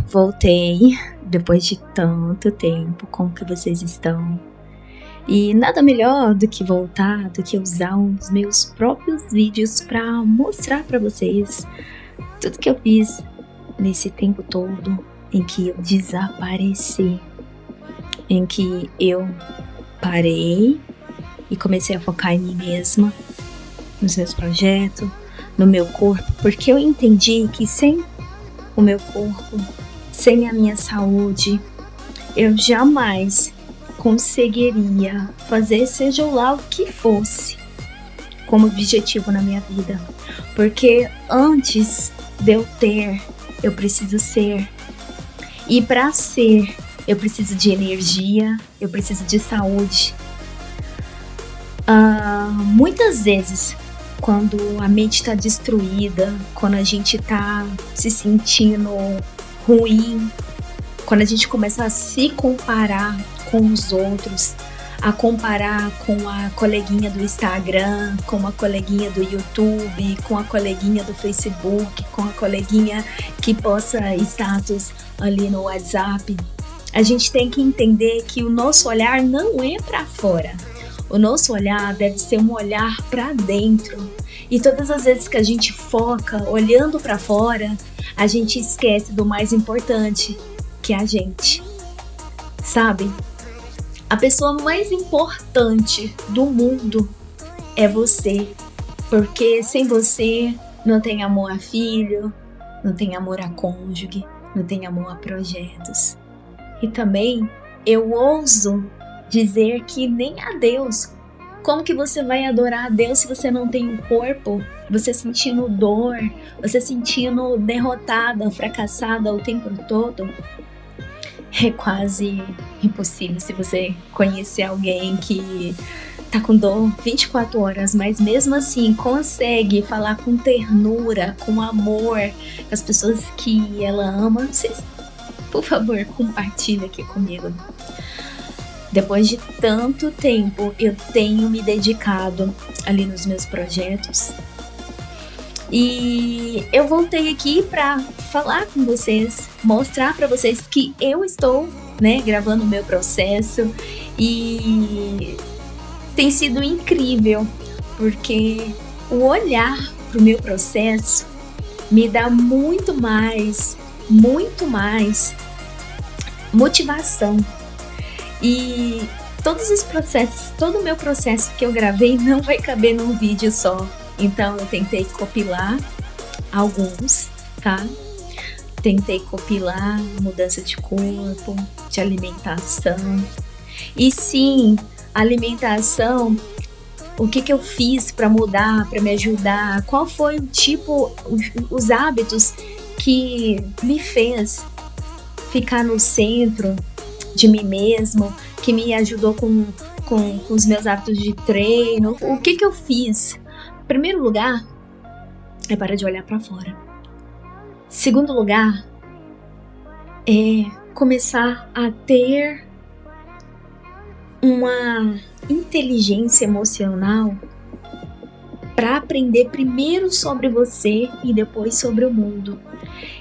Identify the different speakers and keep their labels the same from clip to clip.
Speaker 1: Voltei depois de tanto tempo. Como que vocês estão? E nada melhor do que voltar, do que usar os meus próprios vídeos para mostrar para vocês tudo que eu fiz nesse tempo todo em que eu desapareci, em que eu parei e comecei a focar em mim mesma, nos meus projetos, no meu corpo, porque eu entendi que sem o meu corpo, sem a minha saúde, eu jamais conseguiria fazer seja lá o que fosse como objetivo na minha vida. Porque antes de eu ter, eu preciso ser. E para ser, eu preciso de energia, eu preciso de saúde. Muitas vezes, quando a mente está destruída, quando a gente está se sentindo ruim, quando a gente começa a se comparar com os outros, a comparar com a coleguinha do Instagram, com a coleguinha do YouTube, com a coleguinha do Facebook, com a coleguinha que posta status ali no WhatsApp, a gente tem que entender que o nosso olhar não é para fora. O nosso olhar deve ser um olhar para dentro. E todas as vezes que a gente foca olhando para fora, a gente esquece do mais importante, que é a gente. Sabe? A pessoa mais importante do mundo é você. Porque sem você não tem amor a filho, não tem amor a cônjuge, não tem amor a projetos. E também eu ouso dizer que nem a Deus. Como que você vai adorar a Deus se você não tem um corpo? Você sentindo dor, você sentindo derrotada, fracassada o tempo todo? É quase impossível se você conhecer alguém que tá com dor 24 horas, mas mesmo assim consegue falar com ternura, com amor, com as pessoas que ela ama. Vocês, por favor, compartilha aqui comigo. Depois de tanto tempo, eu tenho me dedicado ali nos meus projetos. E eu voltei aqui para falar com vocês, mostrar para vocês que eu estou, gravando o meu processo. E tem sido incrível, porque o olhar para o meu processo me dá muito mais motivação. E todos os processos, todo o meu processo que eu gravei não vai caber num vídeo só. Então eu tentei compilar alguns, tá? Tentei compilar mudança de corpo, de alimentação. E sim, alimentação, o que eu fiz para mudar, para me ajudar? Qual foi o tipo, os hábitos que me fez ficar no centro de mim mesmo, que me ajudou com os meus hábitos de treino? O que eu fiz? Em primeiro lugar, é parar de olhar para fora. Segundo lugar, é começar a ter uma inteligência emocional para aprender primeiro sobre você e depois sobre o mundo.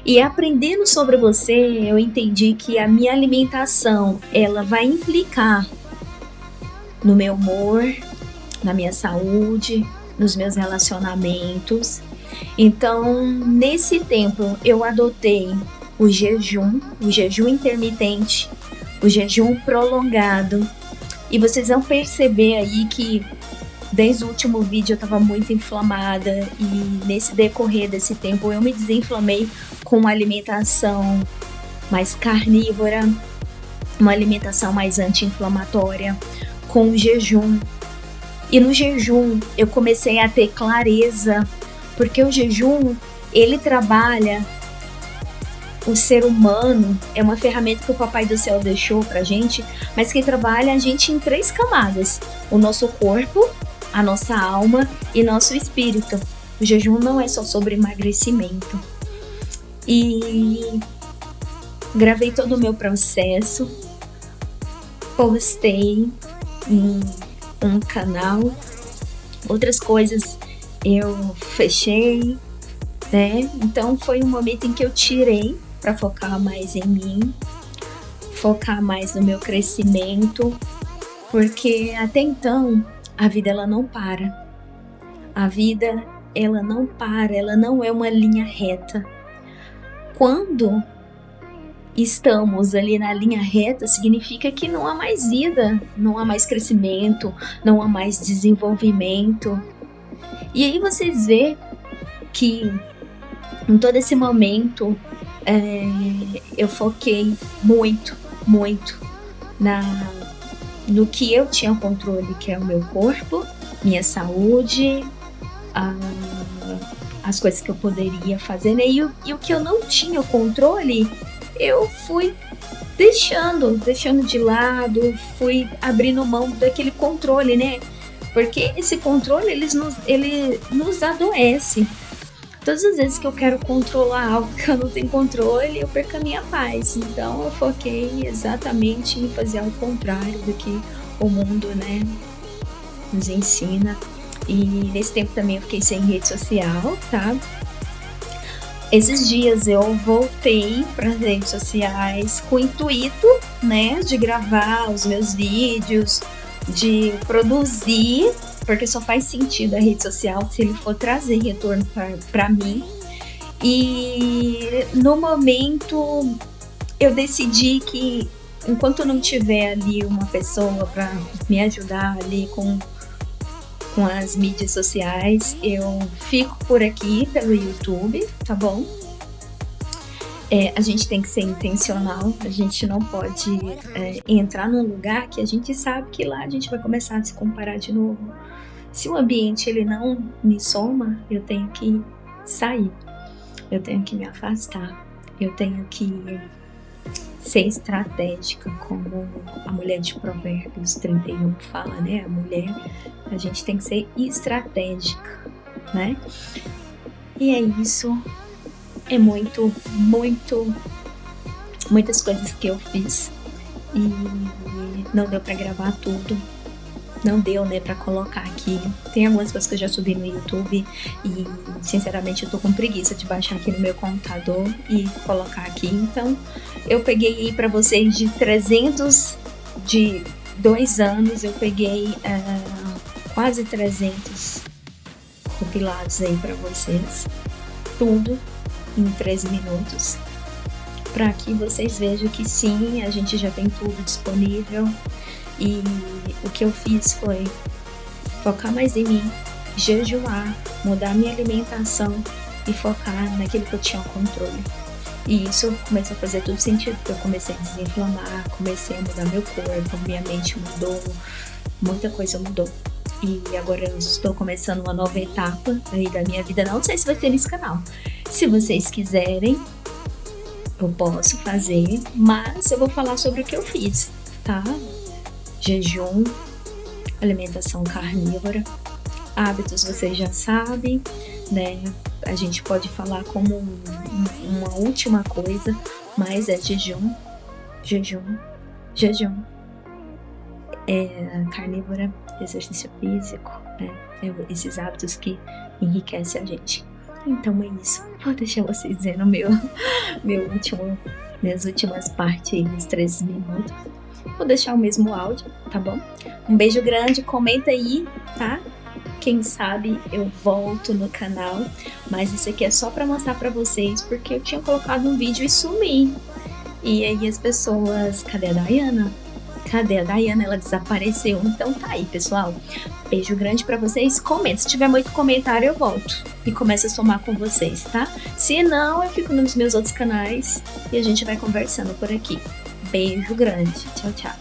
Speaker 1: E aprendendo sobre você, eu entendi que a minha alimentação, ela vai implicar no meu humor, na minha saúde, nos meus relacionamentos. Então, nesse tempo, eu adotei o jejum intermitente, o jejum prolongado. E vocês vão perceber aí que desde o último vídeo eu estava muito inflamada e nesse decorrer desse tempo eu me desinflamei com uma alimentação mais carnívora, uma alimentação mais anti-inflamatória, com o jejum. E no jejum eu comecei a ter clareza, porque o jejum, ele trabalha o ser humano, é uma ferramenta que o Papai do Céu deixou pra gente, mas que trabalha a gente em 3 camadas: o nosso corpo, a nossa alma e nosso espírito. O jejum não é só sobre emagrecimento. E gravei todo o meu processo, postei em um canal, outras coisas eu fechei, Então foi um momento em que eu tirei para focar mais em mim, focar mais no meu crescimento, porque até então a vida ela não para. A vida ela não para, ela não é uma linha reta. Quando estamos ali na linha reta, significa que não há mais vida, não há mais crescimento, não há mais desenvolvimento. E aí vocês vê que em todo esse momento eu foquei muito no que eu tinha controle, que é o meu corpo, minha saúde, as coisas que eu poderia fazer, né? E o que eu não tinha controle, eu fui deixando de lado, fui abrindo mão daquele controle, né? Porque esse controle, ele nos adoece. Todas as vezes que eu quero controlar algo que eu não tenho controle, eu perco a minha paz. Então eu foquei exatamente em fazer ao contrário do que o mundo, né, nos ensina. E nesse tempo também eu fiquei sem rede social, tá? Esses dias eu voltei para as redes sociais com o intuito, né, de gravar os meus vídeos, de produzir, porque só faz sentido a rede social se ele for trazer retorno para mim. E no momento eu decidi que enquanto não tiver ali uma pessoa para me ajudar ali com as mídias sociais, eu fico por aqui pelo YouTube, tá bom? A gente tem que ser intencional, a gente não pode entrar num lugar que a gente sabe que lá a gente vai começar a se comparar de novo. Se o ambiente ele não me soma, eu tenho que sair, eu tenho que me afastar, eu tenho que ser estratégica, como a mulher de Provérbios 31 fala, né? A gente tem que ser estratégica, né? E é isso, é muitas coisas que eu fiz e não deu pra gravar tudo. Não deu, né, pra colocar aqui. Tem algumas coisas que eu já subi no YouTube e, sinceramente, eu tô com preguiça de baixar aqui no meu computador e colocar aqui. Então, eu peguei aí pra vocês de 2 anos, eu peguei quase 300 compilados aí pra vocês. Tudo em 13 minutos. Pra que vocês vejam que sim, a gente já tem tudo disponível. E o que eu fiz foi focar mais em mim, jejuar, mudar minha alimentação e focar naquilo que eu tinha controle. E isso começou a fazer todo sentido, porque eu comecei a desinflamar, comecei a mudar meu corpo, minha mente mudou, muita coisa mudou. E agora eu estou começando uma nova etapa aí da minha vida, não sei se vai ser nesse canal. Se vocês quiserem, eu posso fazer, mas eu vou falar sobre o que eu fiz, tá? Jejum, alimentação carnívora, hábitos vocês já sabem, né? A gente pode falar como uma última coisa, mas é jejum, carnívora, exercício físico, né? Esses hábitos que enriquecem a gente. Então é isso. Vou deixar vocês dizendo minhas últimas partes aí, nos 13 minutos. Vou deixar o mesmo áudio, tá bom? Um beijo grande, comenta aí, tá? Quem sabe eu volto no canal, mas isso aqui é só pra mostrar pra vocês, porque eu tinha colocado um vídeo e sumi. E aí as pessoas, cadê a Dayana? Ela desapareceu. Então tá aí, pessoal. Beijo grande pra vocês. Comenta. Se tiver muito comentário, eu volto e começo a somar com vocês, tá? Se não, eu fico nos meus outros canais e a gente vai conversando por aqui. Beijo grande. Tchau, tchau.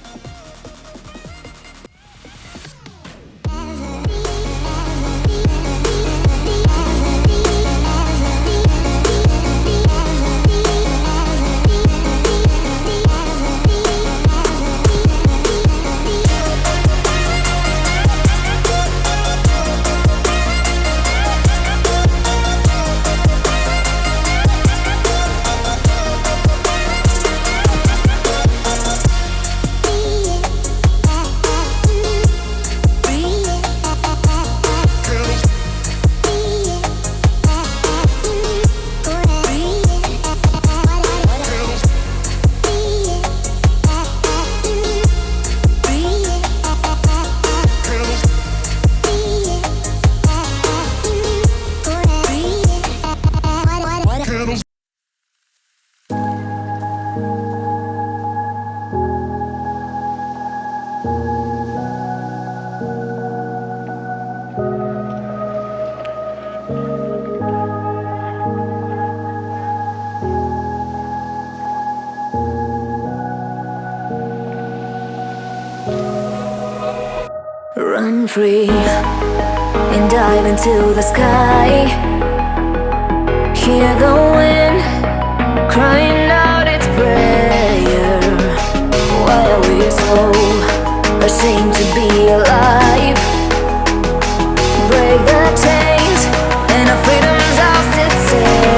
Speaker 2: free and dive into the sky. Hear the wind crying out its prayer. Why are we so ashamed to be alive? Break the chains and our freedom's ours to take.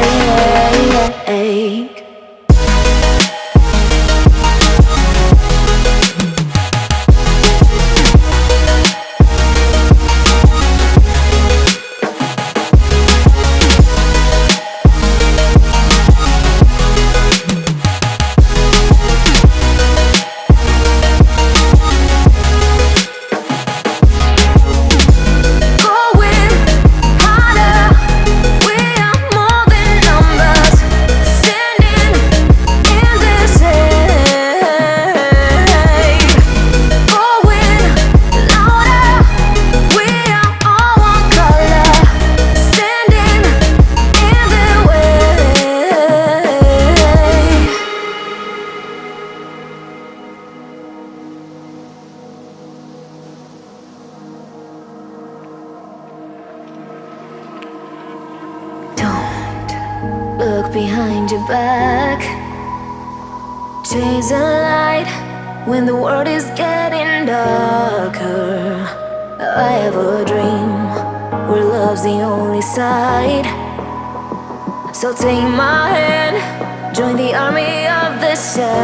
Speaker 2: Look behind your back. Chase a light when the world is getting darker. I have a dream where love's the only side. So take my hand, join the army of the shadows.